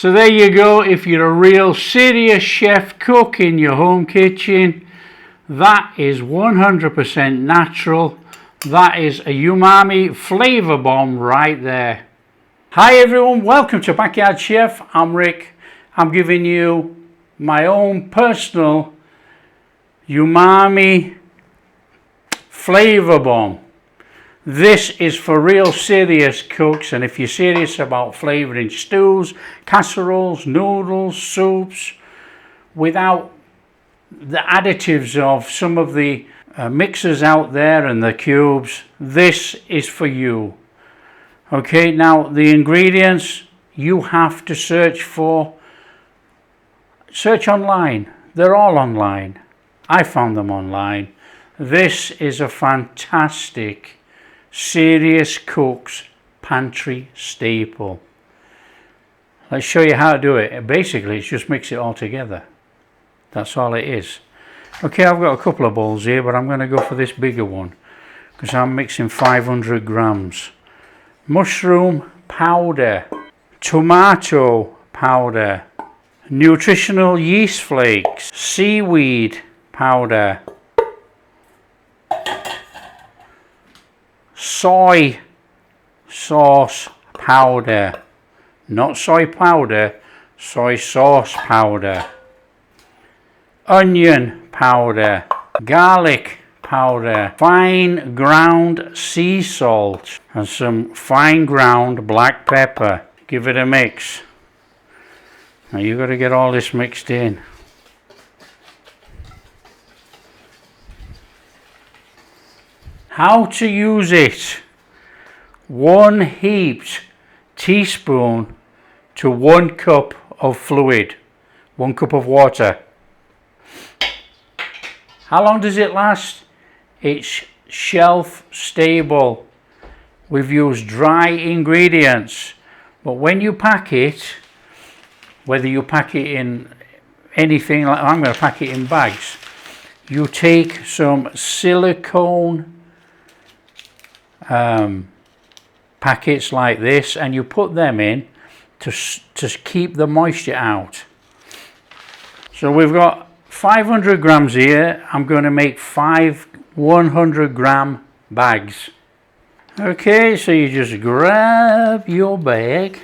So there you go. If you're a real serious chef, cook in your home kitchen, that is 100% natural. That is a umami flavor bomb right there. Hi everyone, welcome to Backyard Chef. I'm Rick. I'm giving you my own personal umami flavor bomb. This is for real serious cooks, and if you're serious about flavoring stews, casseroles, noodles, soups, without the additives of some of the mixers out there and the cubes, this is for you. Okay, now the ingredients you have to search online. They're all online. I found them online. This is a fantastic serious cook's pantry staple. Let's show you how to do it. Basically, it's just mix it all together. That's all it is. Okay, I've got a couple of bowls here, but I'm going to go for this bigger one because I'm mixing 500 grams. Mushroom powder, tomato powder, nutritional yeast flakes, seaweed powder, soy sauce powder, not soy powder, soy sauce powder, onion powder, garlic powder, fine ground sea salt, and some fine ground black pepper. Give it a mix. Now you've got to get all this mixed in. How to use it: 1 heaped teaspoon to 1 cup of fluid, 1 cup of water. How long does it last? It's shelf stable. We've used dry ingredients, but when you pack it, whether you pack it in anything, like I'm going to pack it in bags, you take some silicone packets like this and you put them in to keep the moisture out. So we've got 500 grams here. I'm going to make 5 100 gram bags. Okay, so you just grab your bag,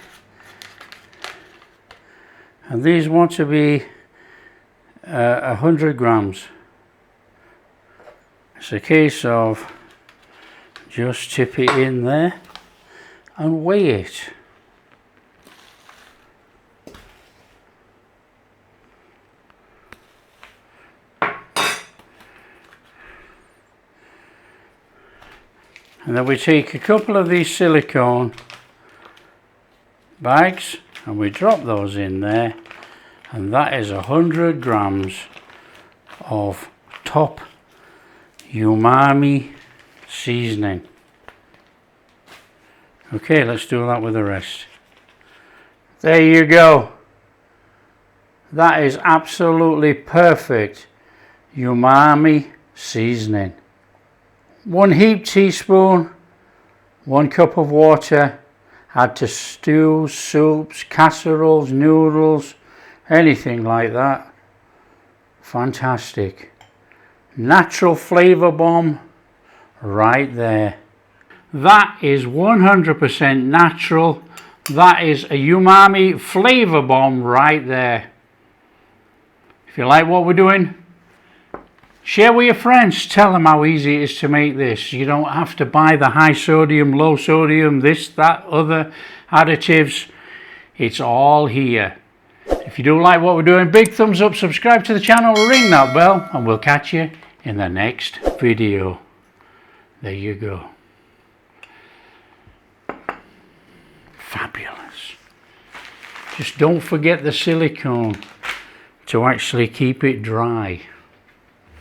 and these want to be 100 grams. It's a case of just tip it in there and weigh it. And then we take a couple of these silicone bags and we drop those in there, and that is 100 grams of top umami seasoning. Okay, let's do that with the rest. There you go. That is absolutely perfect umami seasoning. 1 heaped teaspoon, 1 cup of water. Add to stews, soups, casseroles, noodles, anything like that. Fantastic. Natural flavor bomb right there. That is 100% natural. That is a umami flavor bomb right there. If you like what we're doing, share with your friends. Tell them how easy it is to make this. You don't have to buy the high sodium, low sodium, this, that, other additives. It's all here. If you do like what we're doing, big thumbs up, subscribe to the channel, ring that bell, and we'll catch you in the next video. There you go. Fabulous. Just don't forget the silicone to actually keep it dry.